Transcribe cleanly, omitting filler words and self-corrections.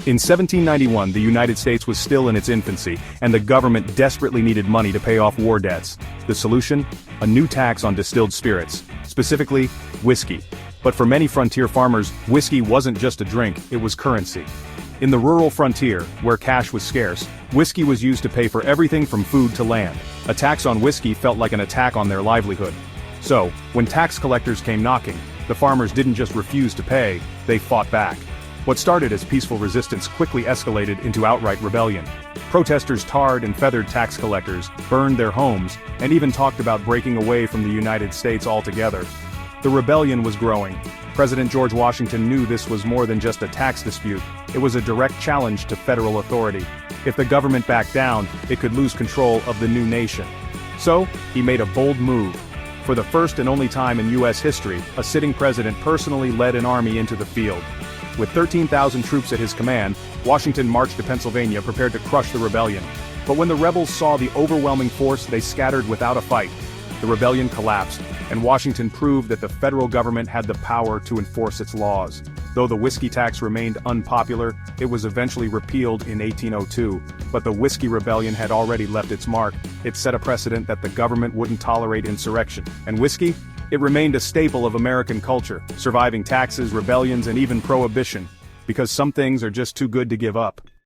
In 1791, the United States was still in its infancy, and the government desperately needed money to pay off war debts. The solution? A new tax on distilled spirits, specifically, whiskey. But for many frontier farmers, whiskey wasn't just a drink, it was currency. In the rural frontier, where cash was scarce, whiskey was used to pay for everything from food to land. A tax on whiskey felt like an attack on their livelihood. So, when tax collectors came knocking, the farmers didn't just refuse to pay, they fought back. What started as peaceful resistance quickly escalated into outright rebellion. Protesters tarred and feathered tax collectors, burned their homes, and even talked about breaking away from the United States altogether. The rebellion was growing. President George Washington knew this was more than just a tax dispute, it was a direct challenge to federal authority. If the government backed down, it could lose control of the new nation. So, he made a bold move. For the first and only time in U.S. history, a sitting president personally led an army into the field. With 13,000 troops at his command, Washington marched to Pennsylvania prepared to crush the rebellion. But when the rebels saw the overwhelming force, they scattered without a fight. The rebellion collapsed, and Washington proved that the federal government had the power to enforce its laws. Though the whiskey tax remained unpopular, it was eventually repealed in 1802. But the Whiskey Rebellion had already left its mark. It set a precedent that the government wouldn't tolerate insurrection. And whiskey? It remained a staple of American culture, surviving taxes, rebellions, and even prohibition. Because some things are just too good to give up.